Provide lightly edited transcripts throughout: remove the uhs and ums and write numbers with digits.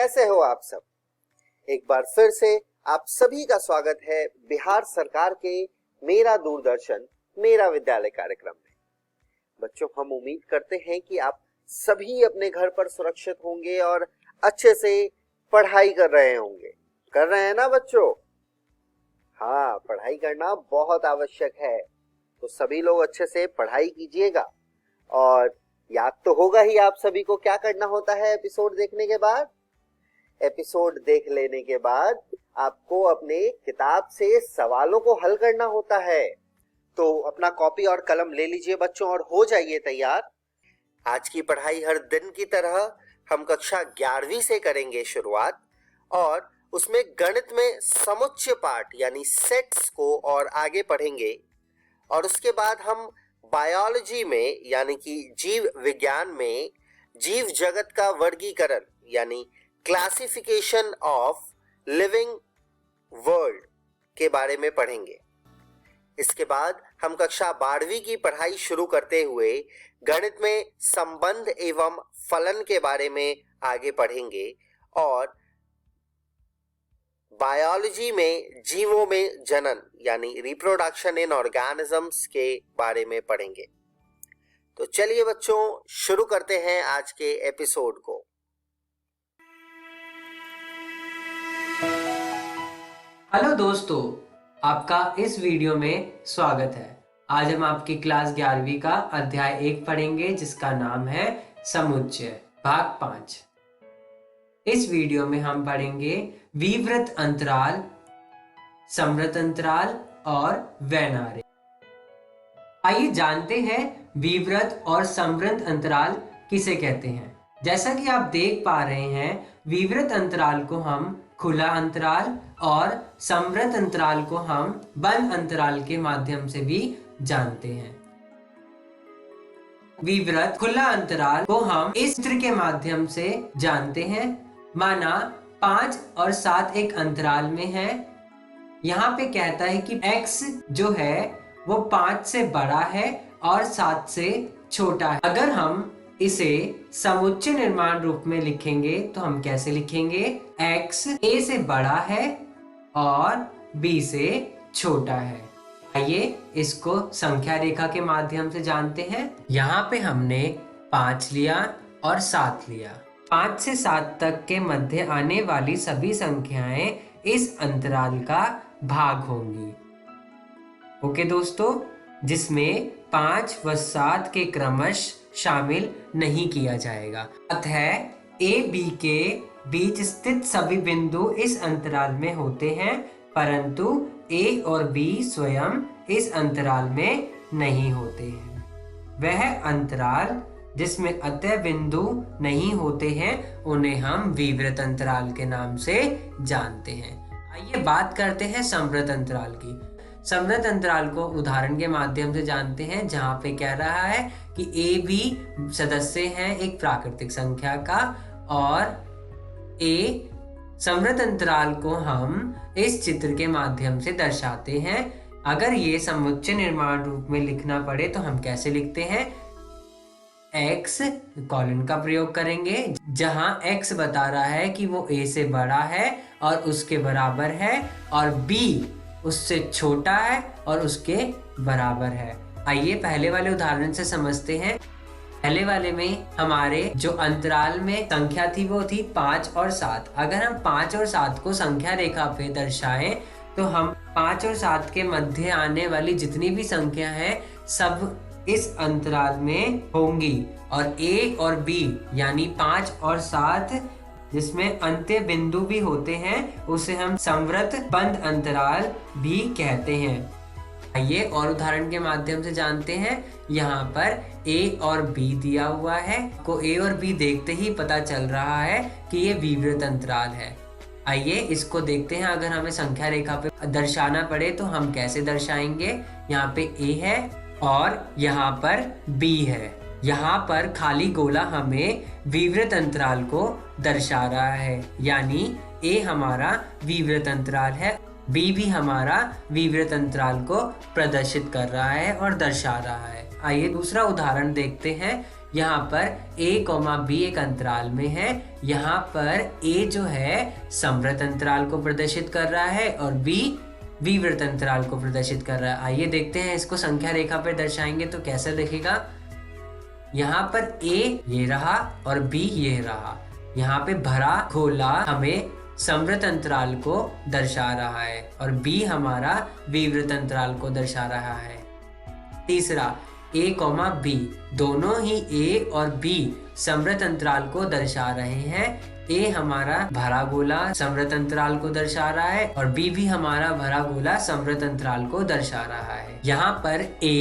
कैसे हो आप सब। एक बार फिर से आप सभी का स्वागत है बिहार सरकार के मेरा दूरदर्शन मेरा विद्यालय कार्यक्रम में। बच्चों, हम उम्मीद करते हैं कि आप सभी अपने घर पर सुरक्षित होंगे और अच्छे से पढ़ाई कर रहे होंगे। कर रहे हैं ना बच्चों? हाँ, पढ़ाई करना बहुत आवश्यक है, तो सभी लोग अच्छे से पढ़ाई कीजिएगा। और याद तो होगा ही आप सभी को क्या करना होता है एपिसोड देखने के बाद। एपिसोड देख लेने के बाद आपको अपने किताब से सवालों को हल करना होता है। तो अपना कॉपी और कलम ले लीजिए बच्चों और हो जाइए तैयार। आज की पढ़ाई हर दिन की तरह हम कक्षा 11वीं से करेंगे शुरुआत, और उसमें गणित में समुच्चय पाठ यानी सेट्स को और आगे पढ़ेंगे। और उसके बाद हम बायोलॉजी में यानी कि जीव विज्ञान में जीव जगत का वर्गीकरण यानी क्लासिफिकेशन ऑफ लिविंग वर्ल्ड के बारे में पढ़ेंगे। इसके बाद हम कक्षा 12वीं की पढ़ाई शुरू करते हुए गणित में संबंध एवं फलन के बारे में आगे पढ़ेंगे, और बायोलॉजी में जीवों में जनन यानी रिप्रोडक्शन इन ऑर्गेनिजम्स के बारे में पढ़ेंगे। तो चलिए बच्चों, शुरू करते हैं आज के एपिसोड को। हेलो दोस्तों, आपका इस वीडियो में स्वागत है। आज हम आपकी क्लास 11वीं का अध्याय 1 पढ़ेंगे, जिसका नाम है समुच्चय भाग 5। इस वीडियो में हम पढ़ेंगे विवृत अंतराल, समृत अंतराल और वैनारे। आइए जानते हैं विवृत और समृत अंतराल किसे कहते हैं। जैसा कि आप देख पा रहे हैं, विवृत अंतराल को हम खुला अंतराल और समृत अंतराल को हम बंद अंतराल के माध्यम से भी जानते हैं। विवृत खुला अंतराल को हम इस चित्र के माध्यम से जानते हैं। माना 5 और 7 एक अंतराल में है। यहाँ पे कहता है कि x जो है वो 5 से बड़ा है और 7 से छोटा है। अगर हम इसे समुच्चय निर्माण रूप में लिखेंगे तो हम कैसे लिखेंगे? x a से बड़ा है और b से छोटा है। आइए इसको संख्या रेखा के माध्यम से जानते हैं। यहाँ पे हमने 5 लिया और 7 लिया। 5 से 7 तक के मध्य आने वाली सभी संख्याएं इस अंतराल का भाग होंगी। ओके दोस्तों, जिसमें 5 व 7 के क्रमश शामिल नहीं किया जाएगा। अतः ए बी के बीच स्थित सभी बिंदु इस अंतराल में होते हैं, परंतु ए और बी स्वयं इस अंतराल में नहीं होते हैं। वह अंतराल जिसमें अतः बिंदु नहीं होते हैं उन्हें हम विवृत अंतराल के नाम से जानते हैं। आइए बात करते हैं समृत अंतराल की। समृत अंतराल को उदाहरण के माध्यम से जानते हैं, जहां पे कह रहा है कि ए बी सदस्य हैं एक प्राकृतिक संख्या का, और ए समृत अंतराल को हम इस चित्र के माध्यम से दर्शाते हैं। अगर ये समुच्चय निर्माण रूप में लिखना पड़े तो हम कैसे लिखते हैं? x कॉलन का प्रयोग करेंगे, जहां x बता रहा है कि वो a से बड़ा है और उसके बराबर है, और b उससे छोटा है और उसके बराबर है। आइए पहले वाले उदाहरण से समझते हैं। पहले वाले में हमारे जो अंतराल में संख्या थी वो थी 5 और 7। अगर हम 5 और 7 को संख्या रेखा पे दर्शाएं तो हम 5 और 7 के मध्य आने वाली जितनी भी संख्या है सब इस अंतराल में होंगी, और a और b यानी 5 और 7 जिसमें अंत्य बिंदु भी होते हैं उसे हम समृत बंद अंतराल भी कहते हैं। आइए और उदाहरण के माध्यम से जानते हैं। यहाँ पर a और b दिया हुआ है, को a और b देखते ही पता चल रहा है कि ये विवृत अंतराल है। आइए इसको देखते हैं। अगर हमें संख्या रेखा पे दर्शाना पड़े तो हम कैसे दर्शाएंगे? यहाँ पे a है और यहाँ पर b है। यहाँ पर खाली गोला हमें विवृत अंतराल को दर्शा रहा है, यानी a हमारा विवृत अंतराल है, b भी हमारा विवृत अंतराल को प्रदर्शित कर रहा है और दर्शा रहा है। आइए दूसरा उदाहरण देखते हैं। यहाँ पर a, b एक अंतराल में है। यहाँ पर a जो है समवृत्त अंतराल को प्रदर्शित कर रहा है और b विवृत्त अंतराल को प्रदर्शित कर रहा है। आइए देखते हैं इसको संख्या रेखा पर दर्शाएंगे तो कैसे दिखेगा। यहाँ पर a ये रहा और b ये रहा। यहाँ पे भरा गोला हमें समवृत्त अंतराल को दर्शा रहा है और b हमारा विवृत्त अंतराल को दर्शा रहा है। तीसरा a, b दोनों ही a और b समवृत्त अंतराल को दर्शा रहे हैं। a हमारा भरा गोला समवृत्त अंतराल को दर्शा रहा है और b भी हमारा भरा गोला समवृत्त अंतराल को दर्शा रहा है। यहाँ पर a,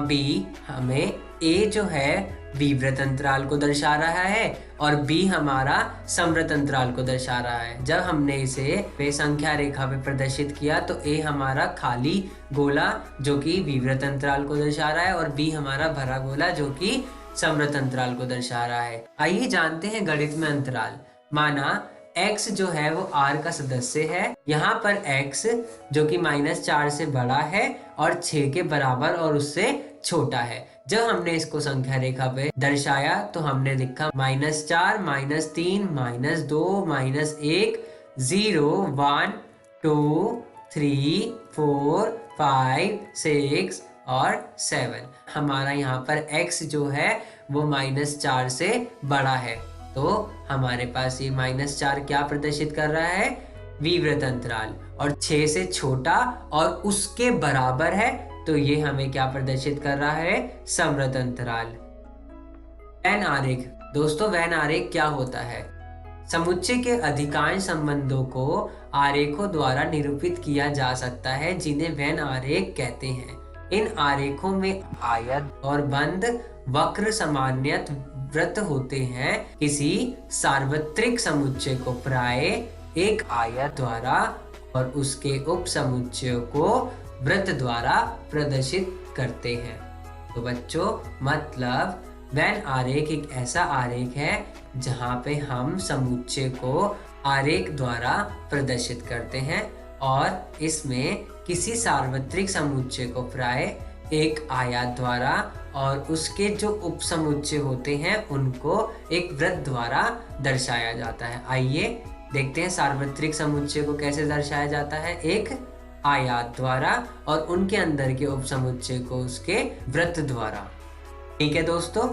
b हमें a जो है विवृत्त अंतराल को दर्शा रहा है और b हमारा समवृत्त अंतराल को दर्शा रहा है। जब हमने इसे संख्या रेखा पे प्रदर्शित किया तो a हमारा खाली गोला जो कि विवृत्त अंतराल को दर्शा रहा है और b हमारा भरा गोला जो कि समवृत्त अंतराल को दर्शा रहा है। आइए जानते हैं गणित में अंतराल। माना x जो है वो r का सदस्य है। यहाँ पर x जो कि -4 से बड़ा है और 6 के बराबर और उससे छोटा है। जब हमने इसको संख्या रेखा पे दर्शाया तो हमने लिखा -4, -3, -2, -1, 0, 1, 2, 3, 4, 5, 6 और 7। हमारा यहाँ पर x जो है वो -4 से बड़ा है तो हमारे पास ये -4 क्या प्रदर्शित कर रहा है, विवृत्त अंतराल, और 6 से छोटा और उसके बराबर है तो ये हमें क्या प्रदर्शित कर रहा है, समवृत्त अंतराल। वेन आरेख। दोस्तों वेन आरेख क्या होता है? समुच्चय के अधिकांश संबंधों को आरेखों द्वारा निरूपित किया जा सकता है जिन्हें वेन आरेख कहते हैं। इन आरेखों में आयत और बंद वक्र सामान्यत वृत्त होते हैं। किसी सार्वत्रिक समुच्चय को प्राय एक आयत द्वारा और उसके उप समुच्चयों को वृत्त द्वारा प्रदर्शित करते हैं। तो बच्चों मतलब वेन आरेख एक ऐसा आरेख है जहाँ पे हम समुच्चय को आरेख द्वारा प्रदर्शित करते हैं और इसमें किसी सार्वत्रिक समुच्चय को प्राय एक आयत द्वारा और उसके जो उप समुच्चय होते हैं उनको एक वृत्त द्वारा दर्शाया जाता है। आइए देखते हैं सार्वत्रिक समुच्चय को कैसे दर्शाया जाता है, एक आयत द्वारा और उनके अंदर के उप समुच्चय को उसके वृत्त द्वारा। ठीक है दोस्तों,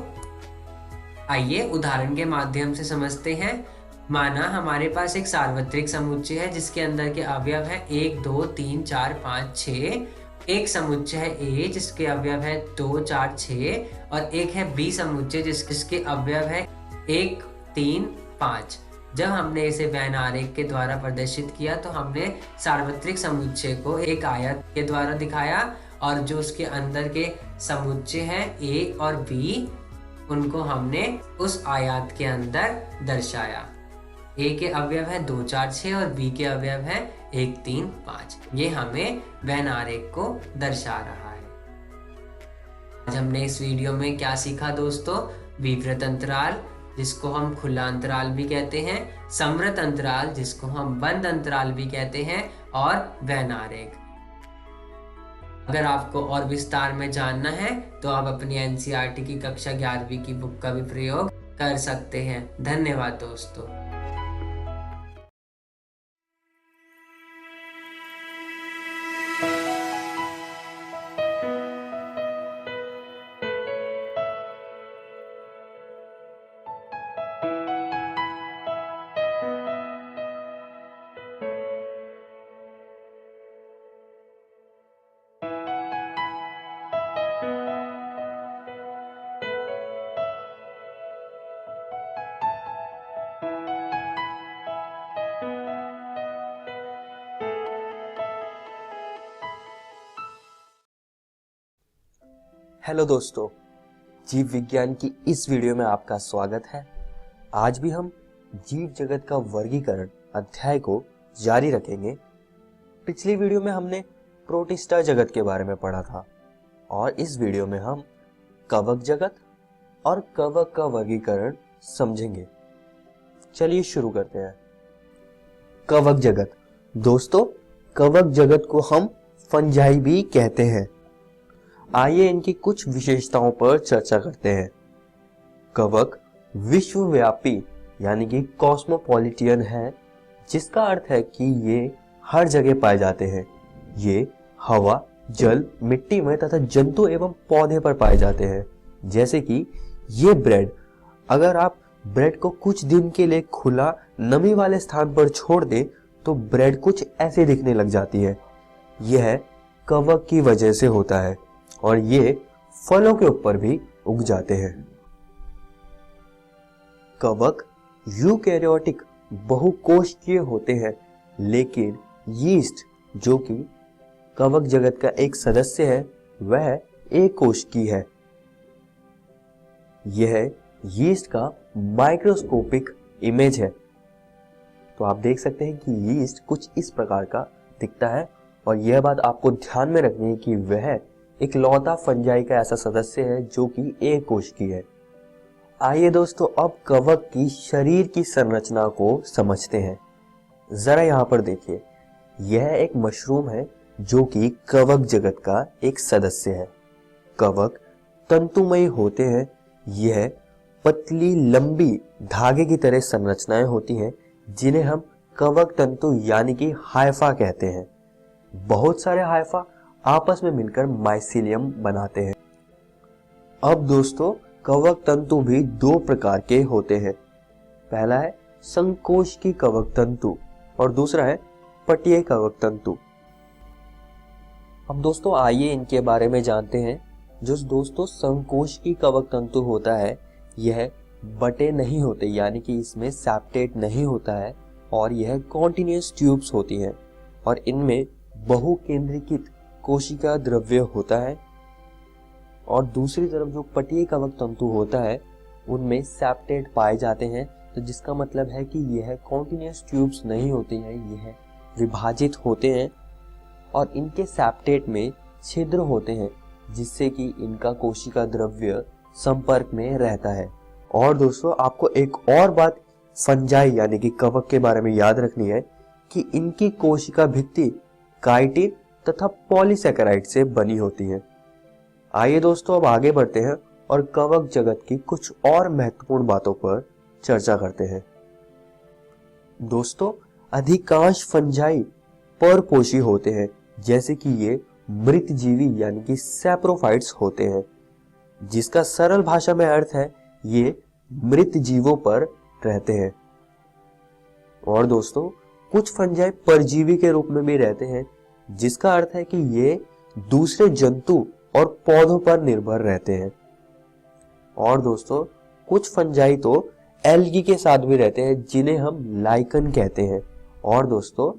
आइए उदाहरण के माध्यम से समझते हैं। माना हमारे पास एक सार्वत्रिक समुच्चय है जिसके अंदर के अवयव है 1, 2, 3, 4, 5, 6। एक समुच्चय है A जिसके अवयव है 2, 4, 6 और एक है B समुच्चय जिसके अवयव है 1, 3, 5। जब हमने इसे वेन आरेख के द्वारा प्रदर्शित किया तो हमने सार्वत्रिक समुच्चय को एक आयत के द्वारा दिखाया और जो उसके अंदर के समुच्चय हैं A और B उनको हमने उस आयत के अंदर दर्शाया। A के अवयव है 2, 4, 6 और B के अवयव है 1, 3, 5। ये हमें वेन आरेख को दर्शा रहा है। आज हमने इस वीडियो में क्या सीखा दोस्तों? विवृत्त अंतराल जिसको हम खुला अंतराल भी कहते हैं, समवृत्त अंतराल जिसको हम बंद अंतराल भी कहते हैं और वेन आरेख। अगर आपको और विस्तार में जानना है तो आप अपनी एनसीईआरटी की कक्षा 11वीं की बुक का भी प्रयोग कर सकते हैं। धन्यवाद दोस्तों। हेलो दोस्तों, जीव विज्ञान की इस वीडियो में आपका स्वागत है। आज भी हम जीव जगत का वर्गीकरण अध्याय को जारी रखेंगे। पिछली वीडियो में हमने प्रोटिस्टा जगत के बारे में पढ़ा था और इस वीडियो में हम कवक जगत और कवक का वर्गीकरण समझेंगे। चलिए शुरू करते हैं। कवक जगत। दोस्तों कवक जगत को हम फंजाई भी कहते हैं। आइए इनकी कुछ विशेषताओं पर चर्चा करते हैं। कवक विश्वव्यापी यानी कि कॉस्मोपॉलिटियन है, जिसका अर्थ है कि ये हर जगह पाए जाते हैं। ये हवा, जल, मिट्टी में तथा जंतु एवं पौधे पर पाए जाते हैं। जैसे कि ये ब्रेड, अगर आप ब्रेड को कुछ दिन के लिए खुला नमी वाले स्थान पर छोड़ दें तो ब्रेड कुछ ऐसे दिखने लग जाती है। यह कवक की वजह से होता है और ये फलों के ऊपर भी उग जाते हैं। कवक यूकैरियोटिक बहुकोशिकीय होते हैं, लेकिन यीस्ट जो कि कवक जगत का एक सदस्य है वह एक कोशिकीय है। यह यीस्ट का माइक्रोस्कोपिक इमेज है। तो आप देख सकते हैं कि यीस्ट कुछ इस प्रकार का दिखता है और यह बात आपको ध्यान में रखनी है कि वह एक लौता फंजाई का ऐसा सदस्य है जो कि एक कोशिकीय है। आइए दोस्तों, अब कवक की शरीर की संरचना को समझते हैं। जरा यहाँ पर देखिए, यह एक मशरूम है जो कि कवक जगत का एक सदस्य है। कवक तंतुमयी होते हैं। यह पतली लंबी धागे की तरह संरचनाएं होती हैं जिन्हें हम कवक तंतु यानी कि हाइफा कहते हैं। बहुत सारे हाइफा आपस में मिलकर माइसीलियम बनाते हैं। अब दोस्तों, कवक तंतु भी दो प्रकार के होते हैं। पहला है संकोष्ठी कवक तंतु और दूसरा है पटीय कवक तंतु। अब दोस्तों आइए इनके बारे में जानते हैं। जो दोस्तों संकोष्ठी कवक तंतु होता है, यह बटे नहीं होते यानी कि इसमें सेप्टेट नहीं होता है और यह कॉन्टिन्यूअस ट्यूब्स होती हैं और इनमें बहुकेंद्रीकृत कोशिका द्रव्य होता है। और दूसरी तरफ जो पटीय कवक तंतु होता है उनमें सेप्टेट पाए जाते हैं। तो जिसका मतलब है कि यह कॉन्टिन्यूअस ट्यूब्स नहीं होते हैं, यह विभाजित होते हैं और इनके सेप्टेट में छिद्र होते हैं जिससे कि इनका कोशिका द्रव्य संपर्क में रहता है। और दोस्तों आपको एक और बात फंजाई यानी कि कवक के बारे में याद रखनी है कि इनकी कोशिका भित्ति काइटिन तथा पॉलीसैकेराइड से बनी होती है। आइए दोस्तों अब आगे बढ़ते हैं और कवक जगत की कुछ और महत्वपूर्ण बातों पर चर्चा करते हैं। दोस्तों अधिकांश फंजाई परपोषी होते हैं, जैसे कि ये मृत जीवी यानी कि सैप्रोफाइट्स होते हैं, जिसका सरल भाषा में अर्थ है ये मृत जीवों पर रहते हैं। और दोस्तों कुछ फंजाई परजीवी के रूप में भी रहते हैं, जिसका अर्थ है कि ये दूसरे जंतु और पौधों पर निर्भर रहते हैं। और दोस्तों कुछ फंजाई तो एल्गी के साथ भी रहते हैं जिन्हें हम लाइकन कहते हैं। और दोस्तों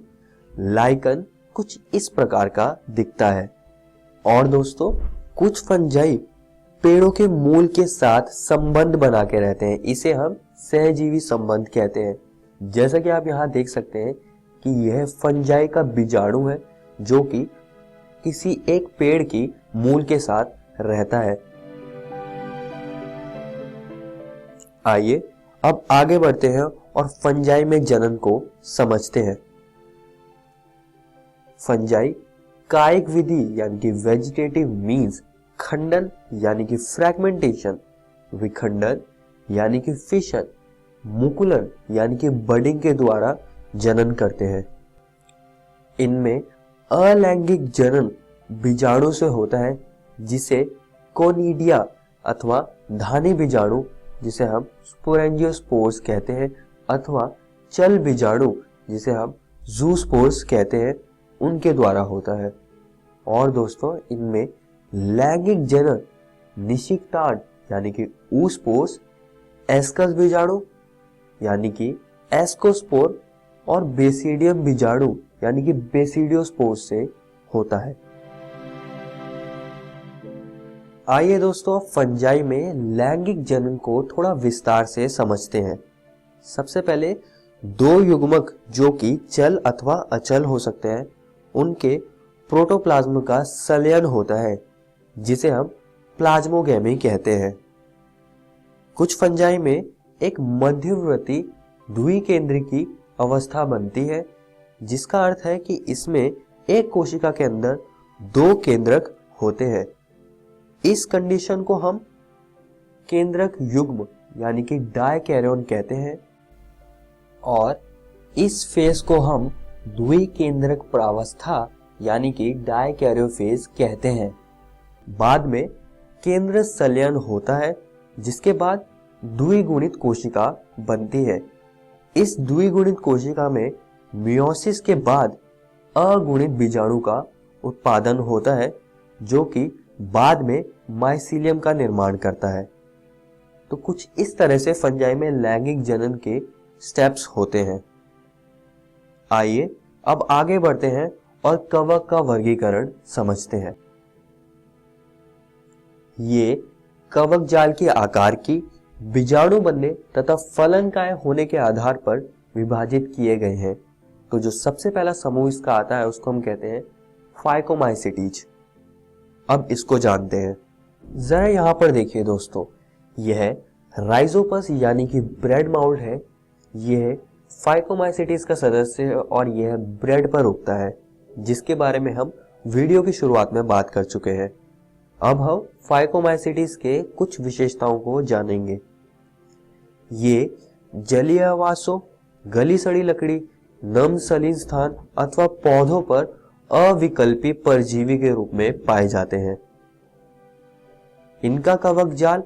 लाइकन कुछ इस प्रकार का दिखता है। और दोस्तों कुछ फंजाई पेड़ों के मूल के साथ संबंध बना के रहते हैं, इसे हम सहजीवी संबंध कहते हैं। जैसा कि आप यहाँ देख सकते हैं कि यह फंजाई का बीजाणु है जो कि किसी एक पेड़ की मूल के साथ रहता है। आइए अब आगे बढ़ते हैं और फंजाई में जनन को समझते हैं। फंजाई कायिक विधि यानी कि वेजिटेटिव मीन्स खंडन यानी कि फ्रैगमेंटेशन, विखंडन यानी कि फिशन, मुकुलन यानी कि बडिंग के द्वारा जनन करते हैं। इनमें अलैंगिक जनन बीजाणु से होता है जिसे कोनिडिया अथवा धानी बीजाणु जिसे हम स्पोरेंजियोस्पोर्स कहते हैं अथवा चल बीजाणु जिसे हम जूस्पोर्स कहते हैं, उनके द्वारा होता है। और दोस्तों इनमें लैंगिक जनन निषिक्तांड यानी कि ऊस्पोर्स, एस्कस बीजाणु यानी कि एस्कोस्पोर और बेसिडियम बीजाणु यानी कि बेसिडियोस्पोर्स से होता है। आइए दोस्तों फंजाई में लैंगिक जनन को थोड़ा विस्तार से समझते हैं। सबसे पहले दो युग्मक जो कि चल अथवा अचल हो सकते हैं, उनके प्रोटोप्लाज्म का संलयन होता है जिसे हम प्लाज्मोगेमी कहते हैं। कुछ फंजाई में एक मध्यवर्ती द्विकेंद्रिकी अवस्था बनती है, जिसका अर्थ है कि इसमें एक कोशिका के अंदर दो केंद्रक होते हैं। इस कंडीशन को हम केंद्रक युग्म यानी कि डायकैरियन कहते हैं और इस फेज को हम द्विकेंद्रक प्रावस्था यानी कि डायकैरियोफेज कहते हैं। बाद में केंद्र संलयन होता है जिसके बाद द्विगुणित कोशिका बनती है। इस द्विगुणित कोशिका में मियोसिस के बाद अगुणित बीजाणु का उत्पादन होता है जो कि बाद में माइसीलियम का निर्माण करता है। तो कुछ इस तरह से फंजाई में लैंगिक जनन के स्टेप्स होते हैं। आइए अब आगे बढ़ते हैं और कवक का वर्गीकरण समझते हैं। ये कवक जाल के आकार की, बीजाणु बनने तथा फलनकाय होने के आधार पर विभाजित किए गए हैं। तो जो सबसे पहला समूह इसका आता है उसको हम कहते हैं फाइकोमाइसिटीज। अब इसको जानते हैं। जरा यहां पर देखिए दोस्तों, यह राइजोपस यानी कि ब्रेड माउल्ड है। यह फाइकोमाइसिटीज का सदस्य है और यह ब्रेड पर उगता है, जिसके बारे में हम वीडियो की शुरुआत में बात कर चुके हैं। अब हम फाइकोमाइसिटीज के कुछ विशेषताओं को जानेंगे। ये जलीय आवासों, गली सड़ी लकड़ी, नम सलीन स्थान अथवा पौधों पर अविकल्पी परजीवी के रूप में पाए जाते हैं। इनका कवक जाल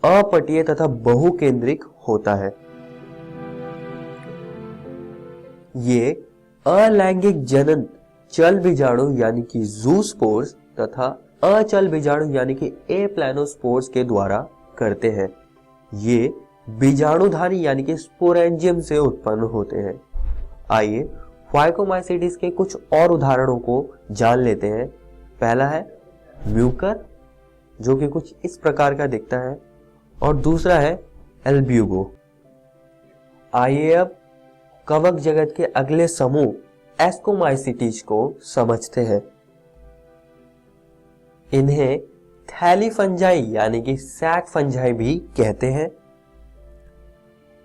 अपटीय तथा बहुकेंद्रिक होता है। ये अलैंगिक जनन चल बीजाणु यानी कि जूस्पोर्स तथा अचल बीजाणु यानी कि एप्लानोस्पोर्स के द्वारा करते हैं। ये बीजाणुधारी यानी कि स्पोरेंजियम से उत्पन्न होते हैं। आइए फाइकोमाइसिटीज के कुछ और उदाहरणों को जान लेते हैं। पहला है म्यूकर, जो कि कुछ इस प्रकार का दिखता है, और दूसरा है एल्ब्यूगो। आइए अब कवक जगत के अगले समूह एस्कोमाइसिटीज को समझते हैं। इन्हें थैली फंजाई यानी कि सैक फंजाई भी कहते हैं।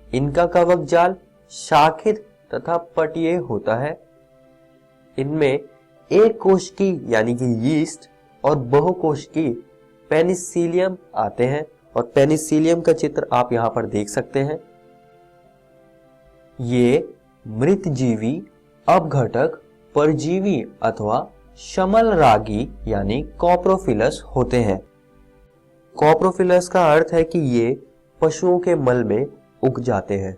इनका कवक जाल शाखित तथा पटीय होता है। इनमें एक कोशिकी यानी कि यीस्ट और बहुकोशिकी पेनिसिलियम आते हैं और पेनिसिलियम का चित्र आप यहां पर देख सकते हैं। ये मृतजीवी, अपघटक, परजीवी अथवा शमल रागी यानी कॉप्रोफिलस होते हैं। कॉप्रोफिलस का अर्थ है कि ये पशुओं के मल में उग जाते हैं।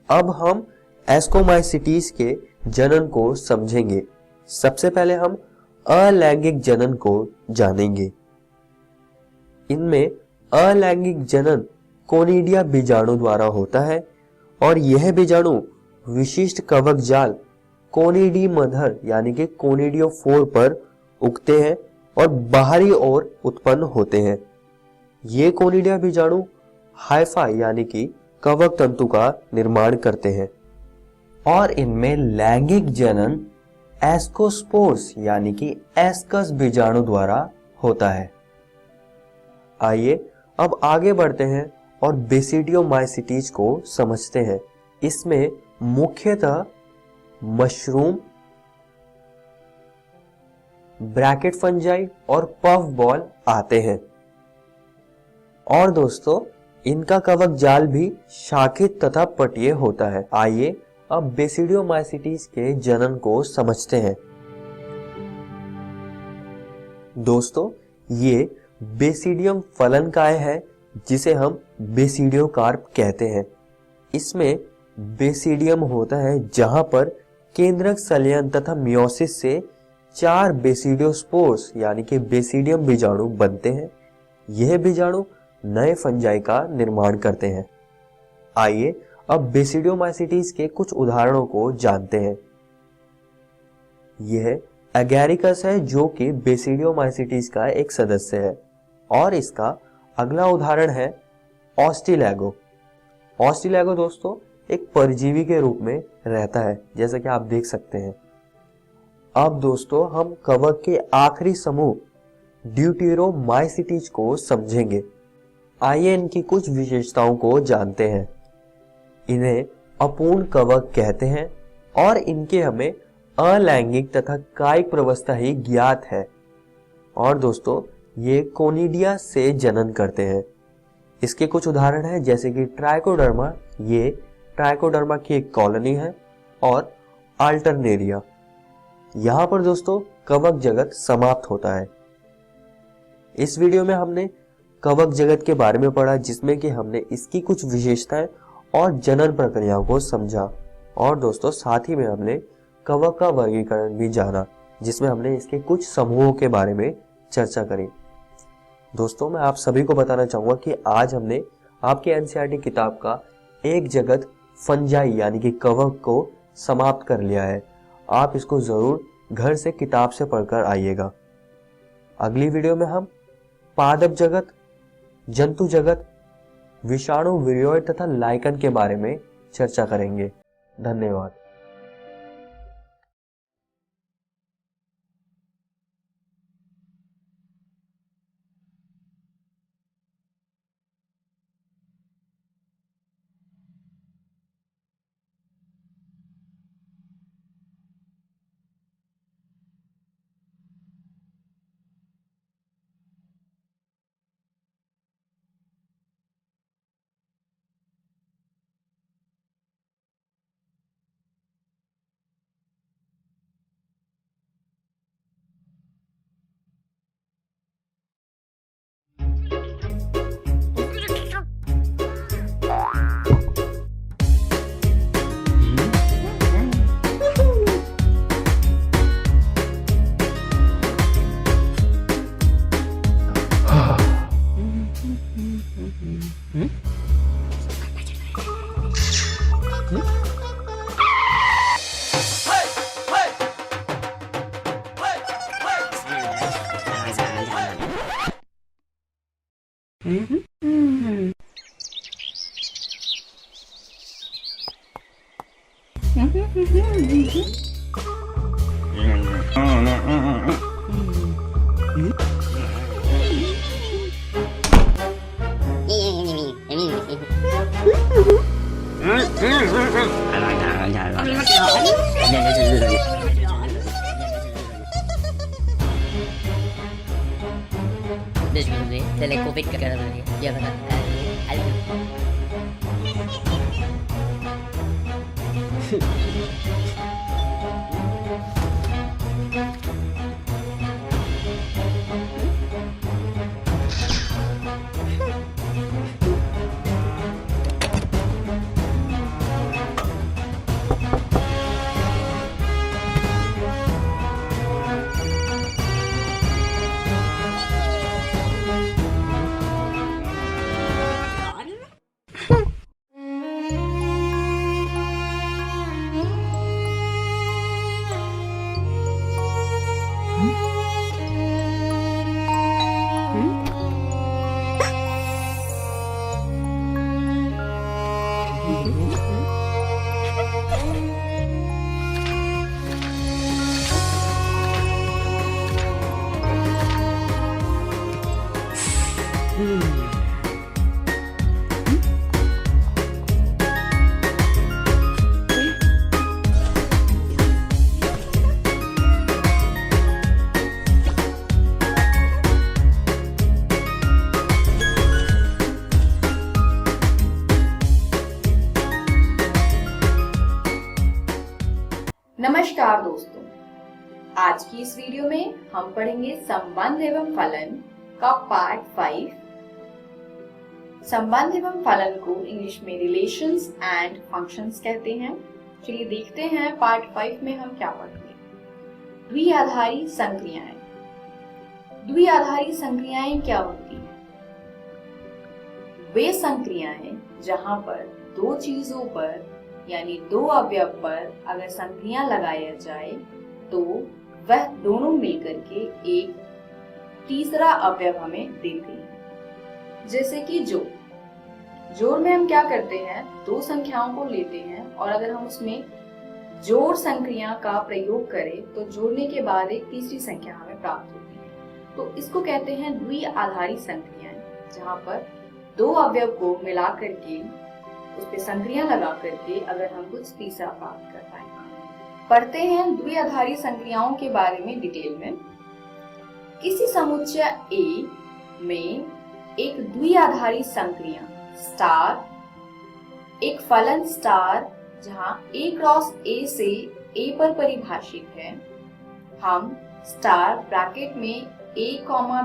अब हम एस्कोमाइसिटीज के जनन को समझेंगे। सबसे पहले हम अलैंगिक जनन को जानेंगे। इनमें अलैंगिक जनन कोनिडिया बीजाणु द्वारा होता है और यह बीजाणु विशिष्ट कवक जाल कोनिडी मदर यानी कि कोनिडियोफोर पर उगते हैं और बाहरी ओर उत्पन्न होते हैं। ये कोनिडिया बीजाणु हाइफा यानी कि कवक तंतु का निर्माण करते हैं और इनमें लैंगिक जनन एस्कोस्पोर्स यानी कि एस्कस बीजाणु द्वारा होता है। आइए अब आगे बढ़ते हैं और बेसिडियोमाइसिटीज को समझते हैं। इसमें मुख्यतः मशरूम, ब्रैकेट फंजाई और पफ बॉल आते हैं। और दोस्तों, इनका कवक जाल भी शाखित तथा पटीय होता है। आइए अब बेसिडियोमाइसिटीज के जनन को समझते हैं। दोस्तों, ये बेसिडियम फलनकाय है जिसे हम बेसिडियोकार्प कहते हैं। इसमें बेसिडियम होता है जहां पर केंद्रक संलयन तथा मियोसिस से 4 बेसिडियोस्पोर्स यानी कि बेसिडियम बीजाणु बनते हैं। यह बीजाणु नए फंजाई का निर्माण करते हैं। आइए अब बेसिडियोमाइसिटीज के कुछ उदाहरणों को जानते हैं। यह एगैरिकस है जो कि बेसिडियोमाइसिटीज का एक सदस्य है और इसका अगला उदाहरण है ऑस्टिलैगो। ऑस्टिलैगो दोस्तों एक परजीवी के रूप में रहता है, जैसा कि आप देख सकते हैं। अब दोस्तों हम कवक के आखिरी समूह ड्यूटेरोमाइसिटीज को समझेंगे। आइए इनकी कुछ विशेषताओं को जानते हैं। इन्हें अपूर्ण कवक कहते हैं और इनके हमें अलैंगिक तथा कायिक प्रवस्था ही ज्ञात है। और दोस्तों, ये कोनिडिया से जनन करते हैं। इसके कुछ उदाहरण हैं जैसे कि ट्राइकोडर्मा, ये ट्राइकोडर्मा की एक कॉलोनी है, और अल्टरनेरिया। यहाँ पर दोस्तों कवक जगत समाप्त होता है। इस वीडियो में हमने कवक जगत के बारे में पढ़ा, जिसमें कि हमने इसकी कुछ विशेषताएं और जनन प्रक्रियाओं को समझा, और दोस्तों साथ ही में हमने कवक का वर्गीकरण भी जाना, जिसमें हमने इसके कुछ समूहों के बारे में चर्चा करी। दोस्तों मैं आप सभी को बताना चाहूंगा कि आज हमने आपके एनसीईआरटी किताब का एक जगत फंजाई यानी कि कवक को समाप्त कर लिया है। आप इसको जरूर घर से किताब से पढ़कर आइएगा। अगली वीडियो में हम पादप जगत, जंतु जगत, विषाणु, विरयोइड तथा लाइकन के बारे में चर्चा करेंगे। धन्यवाद। Covid kagak ada dia kata नमस्कार दोस्तों, आज की इस वीडियो में हम पढ़ेंगे संबंध एवं फलन का पार्ट 5। संबंध एवं फलन को इंग्लिश में रिलेशंस एंड फंक्शंस कहते हैं। चलिए देखते हैं पार्ट 5 में हम क्या पढ़ेंगे। द्विआधारी संक्रियाएं। द्विआधारी संक्रियाएं क्या होती हैं? वे संक्रियाएं जहां पर दो चीजों पर यानी दो अवयव पर अगर संक्रिया लगाया जाए तो वह दोनों मिलकर के एक तीसरा अवयव हमें देते हैं। जैसे कि जोड़ में हम क्या करते हैं, दो संख्याओं को लेते हैं और अगर हम उसमें जोड़ संक्रिया का प्रयोग करें तो जोड़ने के बाद एक तीसरी संख्या हमें प्राप्त होती है। तो इसको कहते हैं द्विआधारी संक्रियाएं, जहां पर दो अवयव को मिला करके उस पे संक्रिया लगा करके अगर हम कुछ तीसरा प्राप्त कर पाए। पढ़ते हैं द्विआधारी संक्रियाओं के बारे में डिटेल में। किसी समुच्चय A में एक द्विआधारी संक्रिया स्टार, एक फलन स्टार जहां A क्रॉस A से A पर परिभाषित है, हम स्टार ब्रैकेट में A,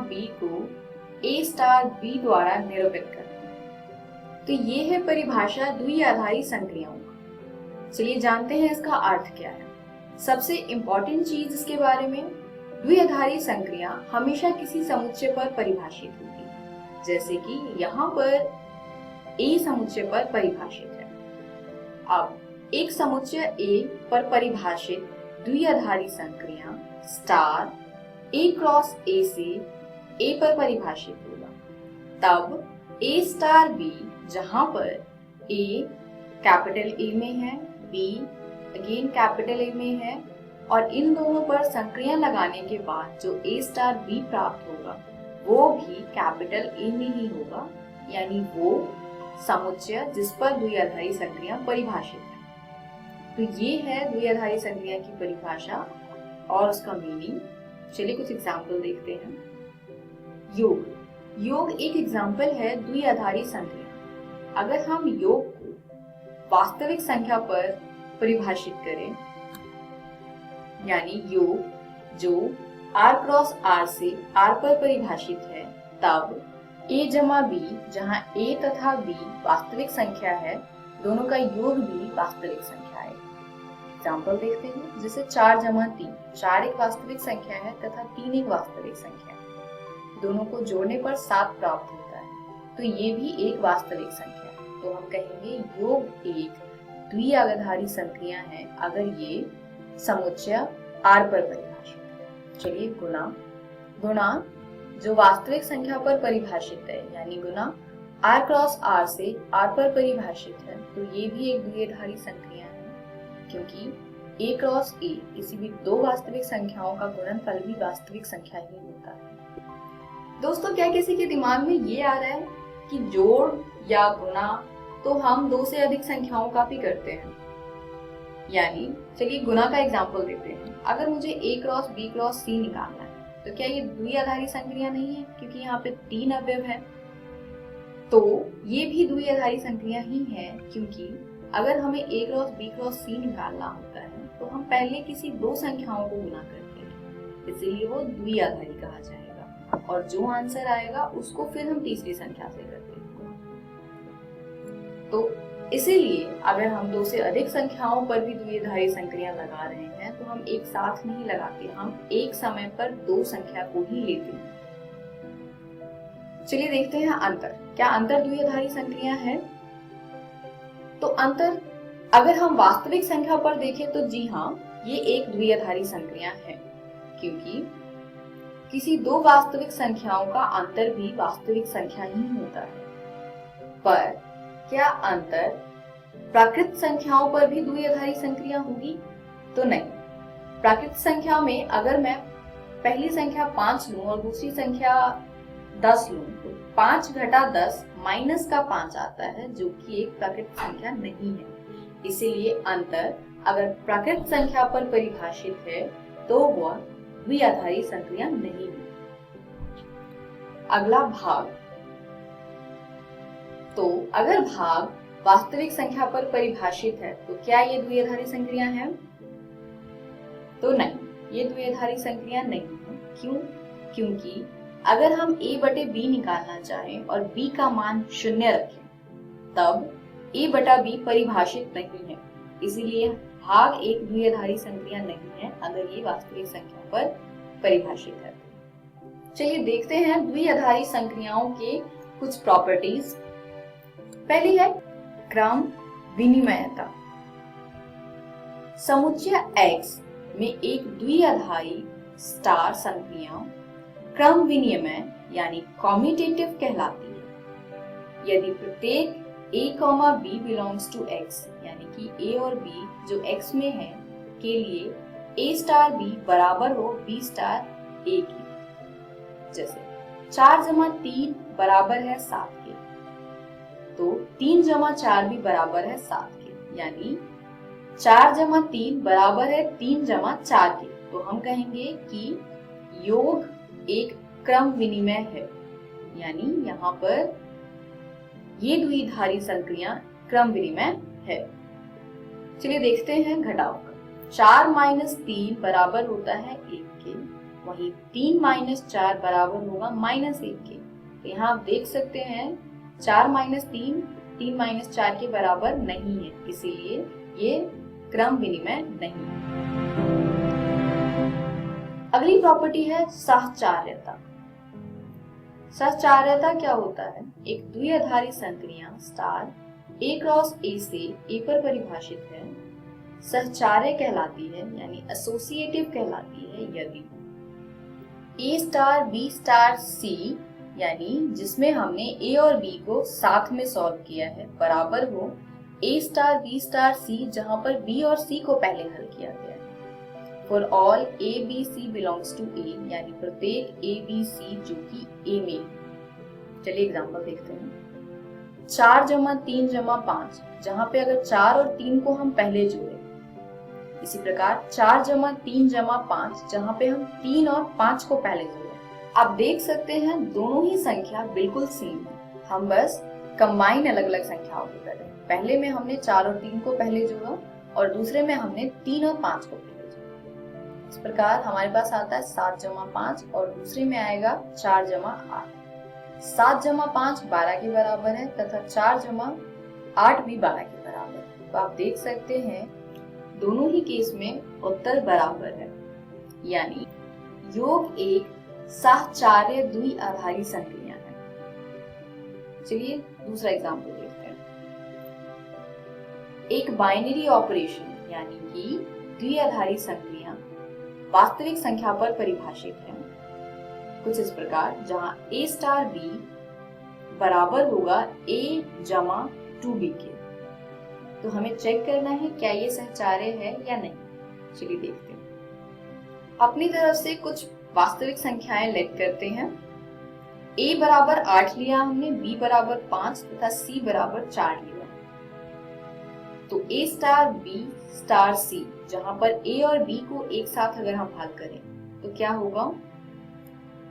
B को A स्टार B द्वारा निरूपित करते हैं। तो ये है परिभाषा द्विआधारी संक्रियाओं का। चलिए जानते हैं इसका अर्थ क्या है। सबसे इम्पोर्टेंट चीज इसके बारे में, द्विआधारी संक्रिया हमेशा किसी समुच्चय पर परिभाषित होगी, जैसे कि यहाँ पर A समुच्चय पर परिभाषित है। अब एक समुच्चय A पर परिभाषित द्विआधारी संक्रिया स्टार A क्रॉस A से A पर परिभाषित होगा, तब A स्टार B जहां पर A कैपिटल A में है, B अगेन कैपिटल A में है, और इन दोनों पर संक्रिया लगाने के बाद जो A स्टार B प्राप्त होगा वो भी कैपिटल A में ही होगा, यानी वो समुच्चय जिस पर द्विआधारी संक्रिया परिभाषित है। तो ये है द्विआधारी संक्रिया की परिभाषा और उसका मीनिंग। चलिए कुछ एग्जाम्पल देखते हैं। योग एक एग्जाम्पल है द्विआधारी संक्रिया। अगर हम योग को वास्तविक संख्या पर परिभाषित करें, यानी योग जो R क्रॉस R से R पर परिभाषित है, तब A जमा B जहाँ A तथा B वास्तविक संख्या है, दोनों का योग भी वास्तविक संख्या है। एग्जाम्पल देखते हैं, जैसे 4 जमा 3, 4 एक वास्तविक संख्या है तथा 3 एक वास्तविक संख्या है, दोनों को जोड़ने पर 7 प्राप्त होता है, तो ये भी एक वास्तविक संख्या है। तो हम कहेंगे योग एक द्विआधारी संक्रिया है अगर ये समुच्चय R पर परिभाषित है। चलिए गुणा जो वास्तविक संख्या पर परिभाषित है, यानी गुणा R क्रॉस R से R पर परिभाषित है, तो ये भी एक द्विआधारी संक्रिया है, क्योंकि A क्रॉस A किसी भी दो वास्तविक संख्याओं का गुणनफल भी वास्तविक संख्या ही होता है। दोस्तों, क्या किसी के दिमाग में ये आ रहा है कि जोड़ या गुणा तो हम दो से अधिक संख्याओं का भी करते हैं? यानी चलिए गुणा का एग्जाम्पल देते हैं। अगर मुझे A cross B cross C निकालना है, तो क्या ये द्विआधारी संक्रिया नहीं है, क्योंकि यहाँ पे 3 अवयव है? तो ये भी द्विआधारी संक्रिया ही है, क्योंकि अगर हमें A cross B cross C निकालना होता है तो हम पहले किसी दो संख्याओं को गुना करते हैं, इसीलिए वो द्विआधारी कहा जाएगा, और जो आंसर आएगा उसको फिर हम तीसरी संख्या से करते हैं। तो इसीलिए अगर हम दो से अधिक संख्याओं पर भी द्विआधारी संक्रिया लगा रहे हैं तो हम एक साथ नहीं लगाते, हम एक समय पर दो संख्या को ही लेते हैं। चलिए देखते हैं अंतर। क्या अंतर द्विआधारी संक्रिया है? तो अंतर अगर हम वास्तविक संख्या पर देखें तो जी हाँ, ये एक द्विआधारी संक्रिया है, क्योंकि किसी दो वास्तविक संख्याओं का अंतर भी वास्तविक संख्या ही होता है। पर क्या अंतर प्राकृत संख्याओं पर भी द्विआधारी संक्रिया होगी? तो नहीं। प्राकृत संख्या में अगर मैं पहली संख्या 5 लूं और दूसरी संख्या 10 लूं, तो 5 घटा 10 माइनस का 5 आता है, जो कि एक प्राकृत संख्या नहीं है। इसीलिए अंतर अगर प्राकृत संख्या पर परिभाषित है तो वह द्विआधारी संक्रिया नहीं है। अगला भाग। तो अगर भाग वास्तविक संख्या पर परिभाषित है तो क्या ये द्विआधारी संक्रिया है? तो नहीं, ये द्विआधारी संक्रिया नहीं है। क्यों? क्योंकि अगर हम A बटे B निकालना चाहें और B का मान 0 रखें, तब A बटा B परिभाषित नहीं है, इसीलिए भाग एक द्विआधारी संक्रिया नहीं है अगर ये वास्तविक संख्या पर परिभाषित है। चलिए देखते हैं द्विआधारी संक्रियाओं के कुछ प्रॉपर्टीज। पहली है क्रम विनिमयता। समुच्चय X में एक द्विआधारी स्टार संक्रिया क्रम विनिमय यानी कॉम्यूटेटिव कहलाती है यदि प्रत्येक A, B belongs to X, यानी कि A और B जो X में है के लिए A स्टार B बराबर हो B स्टार A की। जैसे 4 जमा 3 बराबर है 7 के, तो 3 जमा 4 भी बराबर है 7 के, यानी 4 जमा 3 बराबर है 3 जमा 4 के। तो हम कहेंगे कि योग एक क्रम विनिमय है, यानी यहाँ पर ये द्विधारी संक्रिया क्रम विनिमय है। चलिए देखते हैं घटाव का। 4 - 3 बराबर होता है 1 के, वहीं 3 - 4 बराबर होगा -1 के। तो यहाँ आप देख सकते हैं 4 - 3 3 - 4 के बराबर नहीं है, इसीलिए ये क्रम विनिमय नहीं है। अगली प्रॉपर्टी है सहचार्यता। सहचार्यता क्या होता है? एक द्विआधारी संक्रिया स्टार A क्रॉस A से A पर परिभाषित है, सहचार्य कहलाती है, यानी एसोसिएटिव कहलाती है यदि A star B star C, यानी जिसमें हमने A और B को साथ में सॉल्व किया है, बराबर हो A star B star C, जहां पर B और C को पहले हल किया गया है। For all A B C belongs to A, यानी प्रत्येक A B C जो कि A में। चलिए एग्जांपल देखते हैं। 4 + 3 + 5, जहां पे अगर 4 और 3 को हम पहले जोड़े, इसी प्रकार 4 + 3 + 5, जहां पे हम 3 और 5 को पहले जोड़े, आप देख सकते हैं दोनों ही संख्या बिल्कुल सेम है। हम बस कंबाइन अलग अलग संख्याओं को कर रहे हैं। पहले में हमने 4 और 3 को पहले जोड़ा और दूसरे में हमने 3 और 5 को पहले जोड़ा। इस प्रकार हमारे पास आता है 7 + 5 और दूसरे में आएगा 4 + 8। 7 + 5 12 के बराबर है तथा 4 + 8 भी 12 के बराबर है। तो आप देख सकते हैं दोनों ही केस में उत्तर बराबर है, यानी योग एक सहचार्य द्विआधारी संक्रिया है। चलिए दूसरा एग्जाम्पल देखते हैं। एक बाइनरी ऑपरेशन यानी कि द्विआधारी संक्रिया वास्तविक संख्या पर परिभाषित है कुछ इस प्रकार, जहां A स्टार B बराबर होगा A जमा 2B के। तो हमें चेक करना है क्या ये सहचार्य है या नहीं। चलिए देखते हैं। अपनी तरफ से कुछ वास्तविक संख्याएं लेट करते हैं। A बराबर 8 लिया हमने, B बराबर 5 तथा C बराबर 4 लिया। तो A star B star C, जहां पर A और B को एक साथ अगर हम हल करें तो क्या होगा?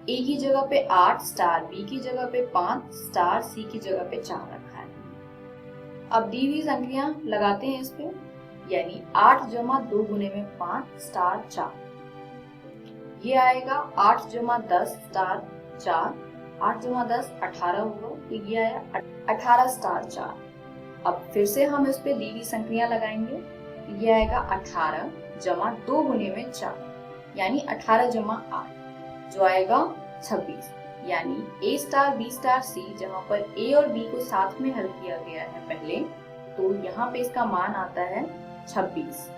A की जगह पे 8 स्टार B की जगह पे 5 स्टार C की जगह पे 4 रखा है। अब दी हुई संख्या लगाते हैं इस पे, यानी 8 जमा 2 गुने में 5 स्टार 4, ये आएगा 8 जमा 10 स्टार 4, 8 जमा 10 18 होगा, तो ये आया 18 स्टार 4। अब फिर से हम इस पे दी हुई संख्या लगाएंगे, तो ये आएगा 18 जमा 2 गुने में 4, यानी 18 जमा 8, जो आएगा 26। यानी A star B star C, जहां पर A और B को साथ में हल किया गया है पहले, तो यहाँ पे इसका मान आता है 26।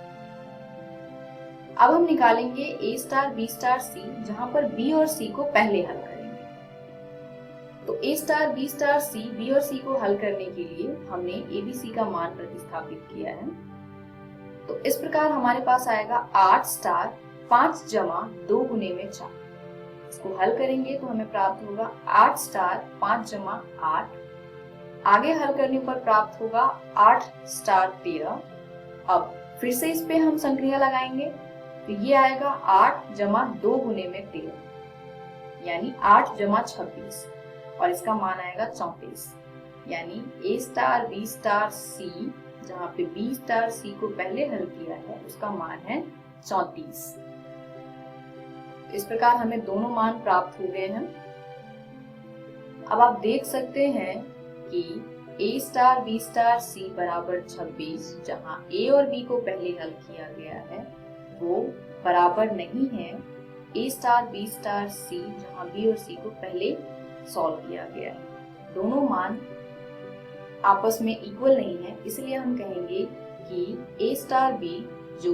अब हम निकालेंगे A star B star C, जहां पर B और C को पहले हल करेंगे। तो A star B star C, B और C को हल करने के लिए हमने ABC का मान प्रतिस्थापित किया है। तो इस प्रकार हमारे पास आएगा 8 स्टार 5 जमा 2 गुने में 4। इसको हल करेंगे तो हमें प्राप्त होगा 8 स्टार 5 जमा 8। आगे हल करने पर प्राप्त होगा 8 स्टार 13। अब फिर से इस पे हम संक्रिया लगाएंगे, तो ये आएगा 8 जमा 2 गुने में 13, यानी 8 जमा 26, और इसका मान आएगा 34। यानी A star B star C, जहाँ पे B स्टार C को पहले हल किया है, उसका मान है 34। इस प्रकार हमें दोनों मान प्राप्त हो गए हैं। अब आप देख सकते हैं कि A star B star C बराबर 26, जहां A और B को पहले हल किया गया है, वो बराबर नहीं है A star B star C, जहां B और C को पहले सॉल्व किया गया है। दोनों मान आपस में इक्वल नहीं है, इसलिए हम कहेंगे कि A स्टार B जो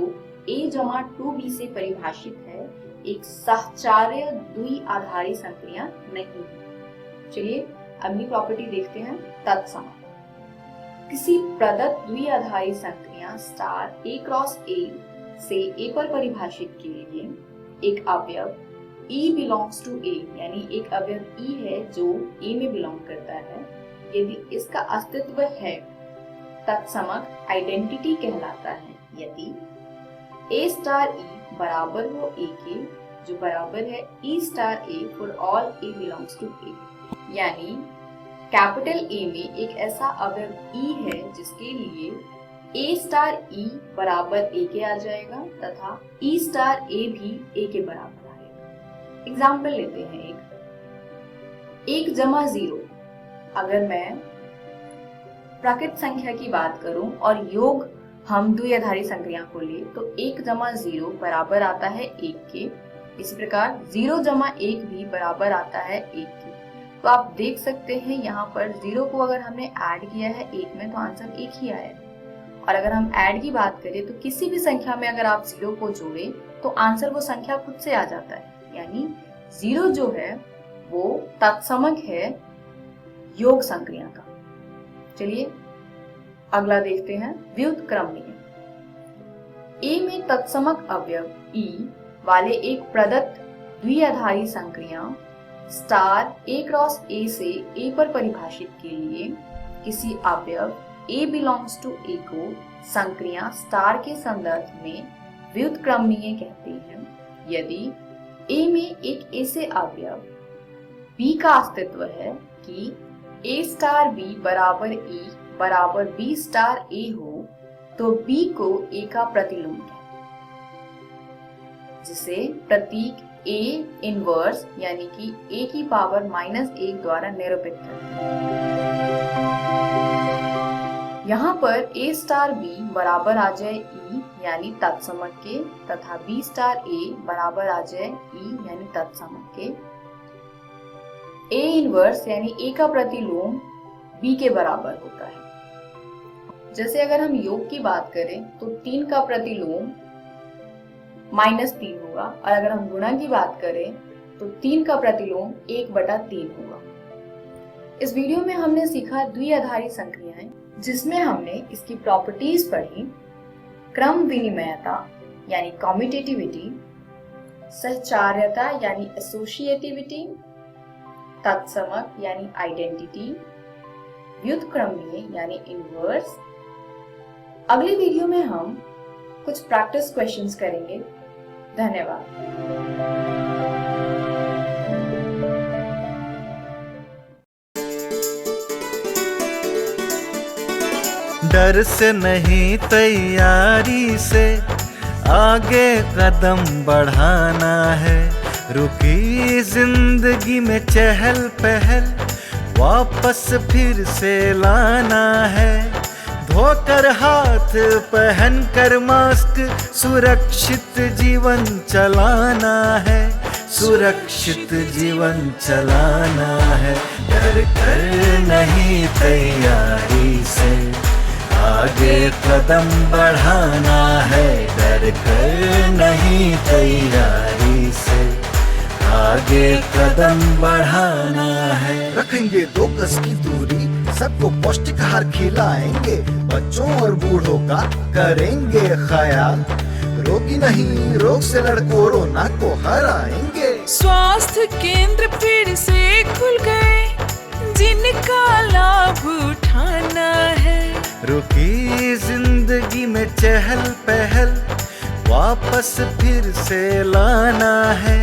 A जमा 2B से परिभाषित है, एक सहचार्य द्विआधारी संक्रिया नहीं है। चलिए अगली प्रॉपर्टी देखते हैं, तत्सम। किसी प्रदत्त द्विआधारी संक्रिया स्टार A क्रॉस A से A पर परिभाषित के लिए एक अवयव E बिलोंग्स टू A, यानी एक अवयव E है जो A में बिलोंग करता है, यदि इसका अस्तित्व है, तत्समक आइडेंटिटी कहलाता है। यदि A स्टार E बराबर हो A के, जो बराबर है E star A for all A belongs to A। यानी कैपिटल A में एक ऐसा अवयव E है जिसके लिए A स्टार E बराबर A के आ जाएगा तथा E स्टार A भी A के बराबर आएगा। एग्जाम्पल लेते हैं एक जमा 0। अगर मैं प्राकृत संख्या की बात करूं और योग हम द्विआधारी संक्रिया को ले तो 1 जमा 0 बराबर आता है 1 के। इसी प्रकार 0 जमा 1 भी बराबर आता है 1 के। तो आप देख सकते हैं यहाँ पर 0 को अगर हमने ऐड किया है 1 में तो आंसर 1 ही आया। और अगर हम ऐड की बात करें तो किसी भी संख्या में अगर आप 0 को जोड़े तो आंसर वो संख्या खुद से आ जाता है। यानी 0 जो है वो तत्समक है योग संक्रिया का। चलिए अगला देखते हैं व्युत्क्रमणीय। A में तत्समक अवयव E वाले एक प्रदत्त द्विआधारी संक्रिया स्टार A क्रॉस A से A पर परिभाषित के लिए किसी अवयव A बिलोंग्स टू A को संक्रिया स्टार के संदर्भ में व्युत्क्रमणीय कहते हैं यदि A में एक ऐसे अवयव B का अस्तित्व है कि A स्टार B बराबर E बराबर B स्टार A हो तो B को A का प्रतिलोम कहते हैं, जिसे प्रतीक A इनवर्स यानी कि A की पावर -1 द्वारा निरूपित करते हैं। यहाँ पर A स्टार B बराबर आ जाए E यानी तत्समक के तथा B स्टार A बराबर आ जाए E यानी तत्समक के। A इनवर्स यानी A का प्रतिलोम B के बराबर होता है। जैसे अगर हम योग की बात करें तो 3 का प्रतिलोम -3 होगा और अगर हम गुणा की बात करें तो 3 का प्रतिलोम 1/3 होगा। इस वीडियो में हमने सीखा द्विआधारी संक्रियाएं जिसमें हमने इसकी प्रॉपर्टीज पढ़ी। क्रम विनिमयता यानी कम्यूटेटिविटी, सहचार्यता यानी एसोसिएटिविटी, तत्समक यानी आइडेंटिटी, व्युत्क्रमणीय यानी इनवर्स। अगली वीडियो में हम कुछ प्रैक्टिस क्वेश्चंस करेंगे। धन्यवाद। डर से नहीं तैयारी से आगे कदम बढ़ाना है। रुकी जिंदगी में चहल पहल वापस फिर से लाना है। धोकर हाथ पहन कर मास्क सुरक्षित जीवन चलाना है। सुरक्षित जीवन चलाना है। डर कर नहीं तैयारी से आगे कदम बढ़ाना है। डर कर नहीं तैयारी से आगे कदम बढ़ाना है। रखेंगे 2 गज की दूरी, सबको पौष्टिक आहार खिलाएंगे, बच्चों और बूढ़ों का करेंगे ख्याल। रोगी नहीं रोग से लड़ कोरोना को हराएंगे। स्वास्थ्य केंद्र फिर से खुल गए जिनका लाभ उठाना है। रुकी जिंदगी में चहल पहल वापस फिर से लाना है।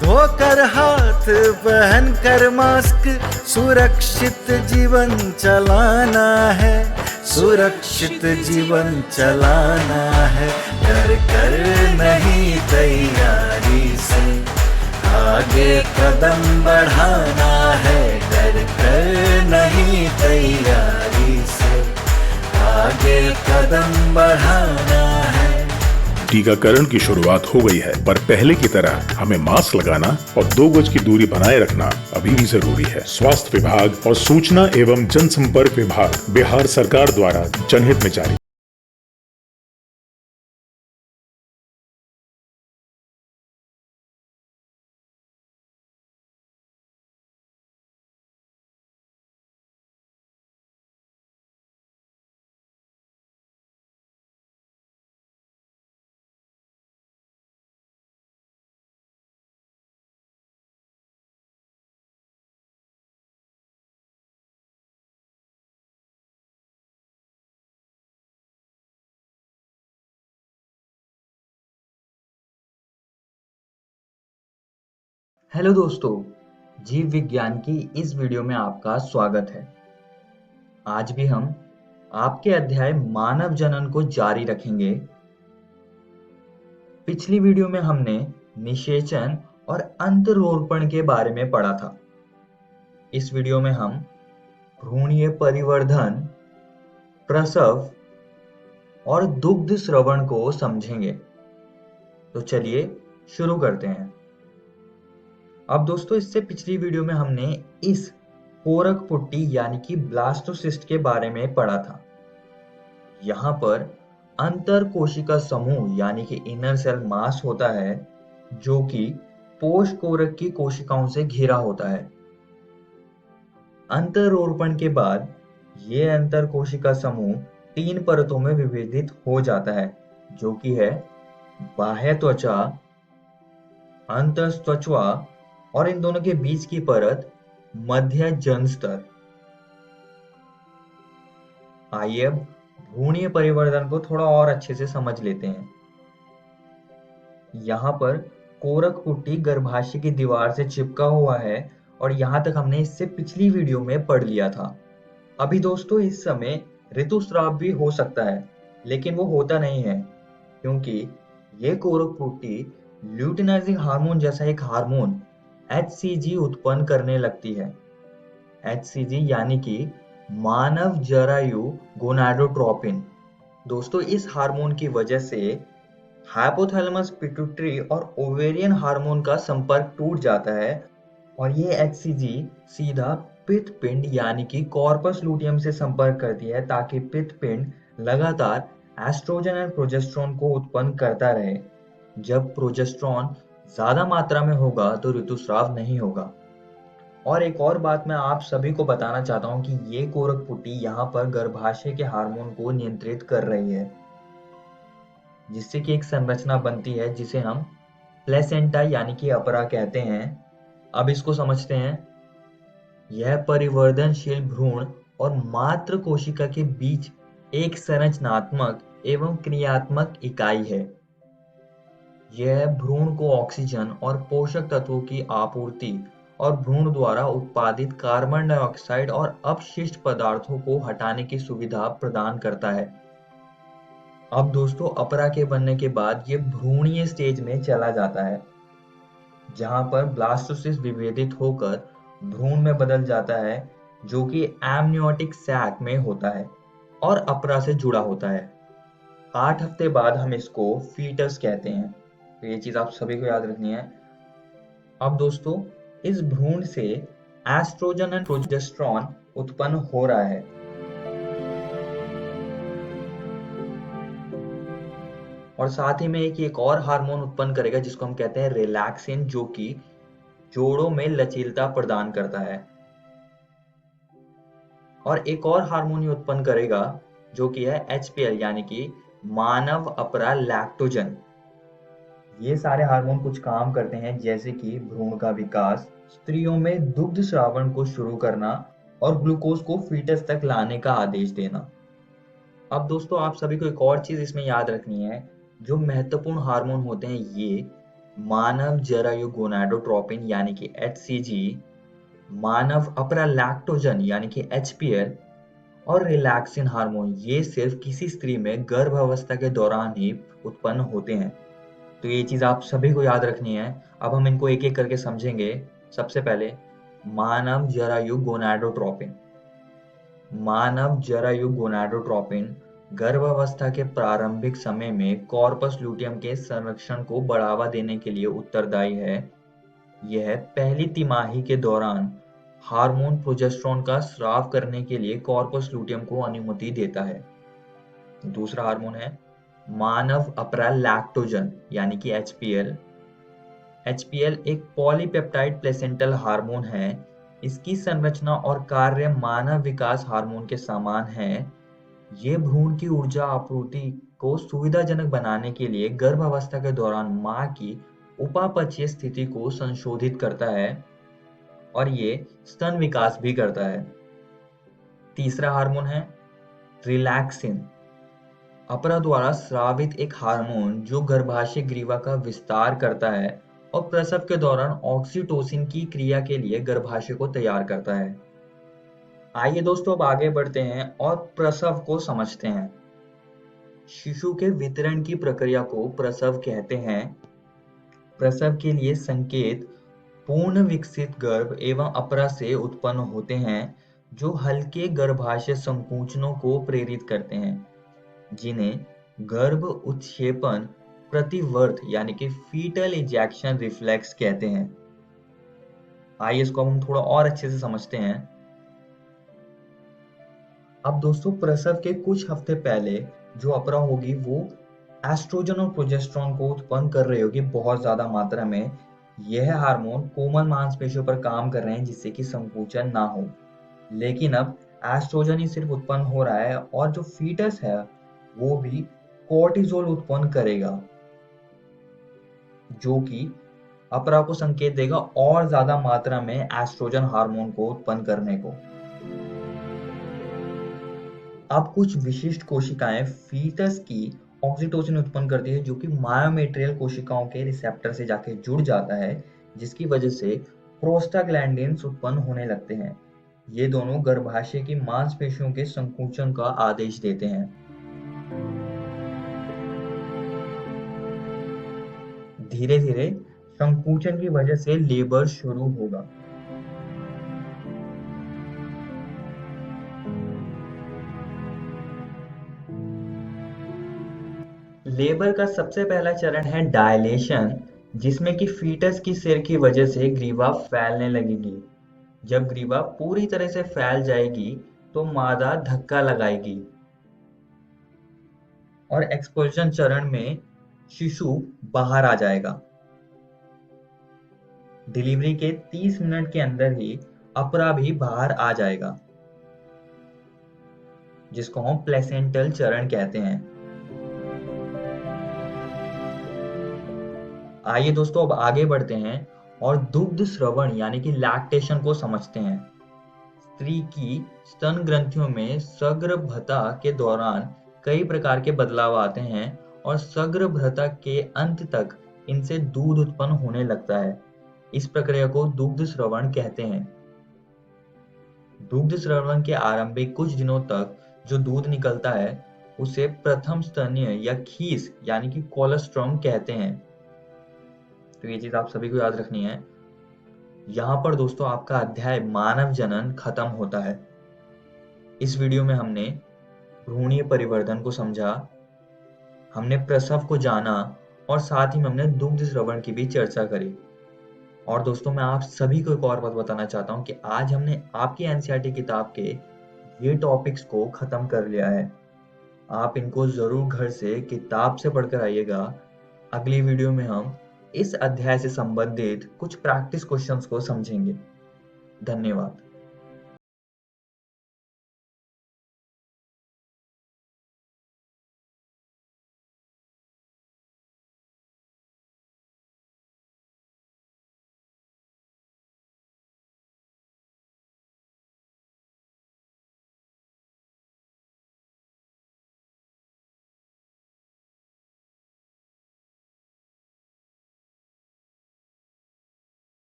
धोकर हाथ पहन कर मास्क सुरक्षित जीवन चलाना है। सुरक्षित जीवन चलाना है। डर कर नहीं तैयारी से आगे कदम बढ़ाना है। डर कर नहीं तैयारी से आगे कदम बढ़ाना है। टीकाकरण की शुरुआत हो गई है, पर पहले की तरह हमें मास्क लगाना और 2 गज की दूरी बनाए रखना अभी भी जरूरी है। स्वास्थ्य विभाग और सूचना एवं जनसंपर्क विभाग बिहार सरकार द्वारा जनहित में जारी। हेलो दोस्तों, जीव विज्ञान की इस वीडियो में आपका स्वागत है। आज भी हम आपके अध्याय मानव जनन को जारी रखेंगे। पिछली वीडियो में हमने निषेचन और अंतरोपण के बारे में पढ़ा था। इस वीडियो में हम भ्रूणीय परिवर्धन, प्रसव और दुग्ध स्रवण को समझेंगे। तो चलिए शुरू करते हैं। अब दोस्तों, इससे पिछली वीडियो में हमने इस कोरक पुट्टी यानी कि ब्लास्टोसिस्ट के बारे में पढ़ा था। यहाँ पर अंतर कोशिका समूह यानी कि इनर सेल मास होता है, जो कि पोष कोरक की कोशिकाओं से घिरा होता है। अंतरोपण के बाद ये अंतर कोशिका समूह 3 परतों में विभेदित हो जाता है, जो कि है बाह्य त्वचा, अंतस्त्वचा और इन दोनों के बीच की परत मध्य जनस्तर। आइए अब भ्रूणीय परिवर्धन को थोड़ा और अच्छे से समझ लेते हैं। यहाँ पर कोरक पुट्टी गर्भाशय की दीवार से चिपका हुआ है और यहाँ तक हमने इससे पिछली वीडियो में पढ़ लिया था। अभी दोस्तों, इस समय ऋतुस्राव भी हो सकता है, लेकिन वो होता नहीं है क्योंकि ये कोरक पुट्टी ल्यूटिनाइजिंग हार्मोन जैसा एक हार्मोन HCG उत्पन्न करने लगती है। HCG यानी कि मानव जरायु गोनाडोट्रोपिन। दोस्तों, इस हार्मोन की वजह से हाइपोथैलेमस, पिट्यूटरी और ओवेरियन हार्मोन का संपर्क टूट जाता है और ये HCG सीधा पित्त पिंड यानी कि कॉर्पस लूटियम से संपर्क करती है, ताकि पित्त पिंड लगातार एस्ट्रोजन और प्रोजेस्टेरोन को उत्पन्न करता रहे। जब प्रोजेस्टेरोन ज्यादा मात्रा में होगा तो ऋतुस्राव नहीं होगा। और एक और बात मैं आप सभी को बताना चाहता हूं कि ये कोरक पुट्टी यहाँ पर गर्भाशय के हार्मोन को नियंत्रित कर रही है, जिससे कि एक संरचना बनती है जिसे हम प्लेसेंटा यानी कि अपरा कहते हैं। अब इसको समझते हैं। यह परिवर्धनशील भ्रूण और मातृ कोशिका के बीच एक संरचनात्मक एवं क्रियात्मक इकाई है। यह भ्रूण को ऑक्सीजन और पोषक तत्वों की आपूर्ति और भ्रूण द्वारा उत्पादित कार्बन डाइऑक्साइड और अपशिष्ट पदार्थों को हटाने की सुविधा प्रदान करता है। अब दोस्तों, अपरा के बनने के बाद ये भ्रूणीय स्टेज में चला जाता है, जहां पर ब्लास्टोसिस्ट विभेदित होकर भ्रूण में बदल जाता है, जो कि एमनियोटिक सैक में होता है और अपरा से जुड़ा होता है। 8 हफ्ते बाद हम इसको फीटस कहते हैं। तो ये चीज आप सभी को याद रखनी है। अब दोस्तों, इस भ्रूण से एस्ट्रोजन और प्रोजेस्टेरोन उत्पन्न हो रहा है। और साथ ही में एक और हार्मोन उत्पन्न करेगा जिसको हम कहते हैं रिलैक्सिन, जो कि जोड़ों में लचीलता प्रदान करता है। और एक और हार्मोन उत्पन्न करेगा जो कि है HPL यानी कि मानव अपरा लैक्टोजन। ये सारे हार्मोन कुछ काम करते हैं, जैसे कि भ्रूण का विकास, स्त्रियों में दुग्ध स्रावण को शुरू करना और ग्लूकोज को फीटस तक लाने का आदेश देना। अब दोस्तों, आप सभी को एक और चीज इसमें याद रखनी है। जो महत्वपूर्ण हार्मोन होते हैं ये मानव जरायु गोनाडोट्रोपिन यानी कि HCG, मानव अपरा लैक्टोजन यानी कि HPL और रिलैक्सिन हार्मोन, ये सिर्फ किसी स्त्री में गर्भावस्था के दौरान ही उत्पन्न होते हैं। तो ये चीज आप सभी को याद रखनी है। अब हम इनको एक एक करके समझेंगे। सबसे पहले मानव जरायु गोनाडोट्रोपिन। मानव जरायु गोनाडोट्रोपिन गर्भावस्था के प्रारंभिक समय में कॉर्पस लूटियम के संरक्षण को बढ़ावा देने के लिए उत्तरदायी है। यह पहली तिमाही के दौरान हार्मोन प्रोजेस्टेरोन का स्राव करने के लिए कॉर्पस लूटियम को अनुमति देता है। दूसरा हार्मोन है मानव अपरा लैक्टोजन यानी कि HPL। HPL एक पॉलीपेप्टाइड प्लेसेंटल हार्मोन है। इसकी संरचना और कार्य मानव विकास हार्मोन के समान है। ये भ्रूण की ऊर्जा आपूर्ति को सुविधाजनक बनाने के लिए गर्भावस्था के दौरान मां की उपापचय स्थिति को संशोधित करता है और ये स्तन विकास भी करता है। तीसरा हार्मोन है रिलैक्सिन। अपरा द्वारा स्रावित एक हार्मोन जो गर्भाशय ग्रीवा का विस्तार करता है और प्रसव के दौरान ऑक्सीटोसिन की क्रिया के लिए गर्भाशय को तैयार करता है। आइए दोस्तों अब आगे बढ़ते हैं और प्रसव को समझते हैं। शिशु के वितरण की प्रक्रिया को प्रसव कहते हैं। प्रसव के लिए संकेत पूर्ण विकसित गर्भ एवं अपरा से उत्पन्न होते हैं जो हल्के गर्भाशय संकुचनों को प्रेरित करते हैं, जिन्हें गर्भ उत्क्षेपण प्रतिवर्त यानी कि फीटल इजेक्शन रिफ्लेक्स कहते हैं। आइए इसको हम थोड़ा और अच्छे से समझते हैं। अब दोस्तों प्रसव के कुछ हफ्ते पहले जो अपरा होगी वो एस्ट्रोजन और प्रोजेस्टेरोन को उत्पन्न कर रही होगी बहुत ज्यादा मात्रा में। यह हार्मोन कोमल मांसपेशियों पर काम कर रहे हैं जिससे कि संकुचन ना हो। लेकिन अब एस्ट्रोजन ही सिर्फ उत्पन्न हो रहा है और जो फीटस है वो भी कोर्टिसोल उत्पन्न करेगा, जो कि अपरा को संकेत देगा और ज्यादा मात्रा में एस्ट्रोजन हार्मोन को उत्पन्न करने को। अब कुछ विशिष्ट कोशिकाएं फीटस की ऑक्सीटोसिन उत्पन्न करती है जो कि मायोमेट्रियल कोशिकाओं के रिसेप्टर से जाके जुड़ जाता है, जिसकी वजह से प्रोस्टाग्लैंडिन्स उत्पन्न होने लगते हैं। ये दोनों गर्भाशय की मांसपेशियों के संकुचन का आदेश देते हैं। धीरे धीरे संकुचन की वजह से लेबर शुरू होगा। लेबर का सबसे पहला चरण है डायलेशन, जिसमें कि फीटस की सिर की वजह से ग्रीवा फैलने लगेगी। जब ग्रीवा पूरी तरह से फैल जाएगी तो मादा धक्का लगाएगी और एक्सपल्शन चरण में शिशु बाहर आ जाएगा। डिलीवरी के 30 मिनट के अंदर ही अपरा भी बाहर आ जाएगा, जिसको हम प्लेसेंटल चरण कहते हैं। आइए दोस्तों अब आगे बढ़ते हैं और दुग्ध स्रवण यानी कि लैक्टेशन को समझते हैं। स्त्री की स्तन ग्रंथियों में सगर्भता के दौरान कई प्रकार के बदलाव आते हैं और सगर्भता के अंत तक इनसे दूध उत्पन्न होने लगता है। इस प्रक्रिया को दुग्ध स्रवण कहते हैं। दुग्ध स्रवण के आरंभिक कुछ दिनों तक जो दूध निकलता है उसे प्रथम स्तनीय या खीस यानी कि कोलोस्ट्रम कहते हैं। तो ये चीज आप सभी को याद रखनी है। यहाँ पर दोस्तों आपका अध्याय मानव जनन खत्म होता है। इस वीडियो में हमने भ्रूणीय परिवर्धन को समझा, हमने प्रसव को जाना और साथ ही में हमने दुग्ध स्रवण की भी चर्चा करी। और दोस्तों मैं आप सभी को एक और बात बताना चाहता हूँ कि आज हमने आपकी एनसीईआरटी किताब के ये टॉपिक्स को खत्म कर लिया है। आप इनको जरूर घर से किताब से पढ़कर आइएगा। अगली वीडियो में हम इस अध्याय से संबंधित कुछ प्रैक्टिस क्वेश्चंस को समझेंगे। धन्यवाद।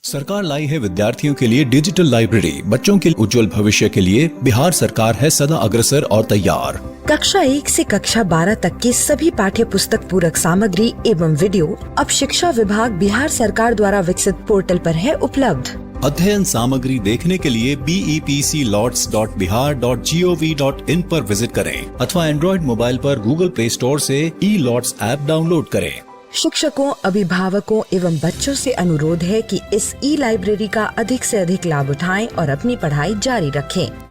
सरकार लाई है विद्यार्थियों के लिए डिजिटल लाइब्रेरी। बच्चों के उज्जवल भविष्य के लिए बिहार सरकार है सदा अग्रसर और तैयार। कक्षा 1 से कक्षा 12 तक के सभी पाठ्य पुस्तक पूरक सामग्री एवं वीडियो अब शिक्षा विभाग बिहार सरकार द्वारा विकसित पोर्टल पर है उपलब्ध। अध्ययन सामग्री देखने के लिए BEPCLOTS.bihar.gov.in पर विजिट करें अथवा एंड्रॉइड मोबाइल पर गूगल प्ले स्टोर से E-LOTS ऐप डाउनलोड करें। शिक्षकों, अभिभावकों एवं बच्चों से अनुरोध है कि इस ई लाइब्रेरी का अधिक से अधिक लाभ उठाएं और अपनी पढ़ाई जारी रखें।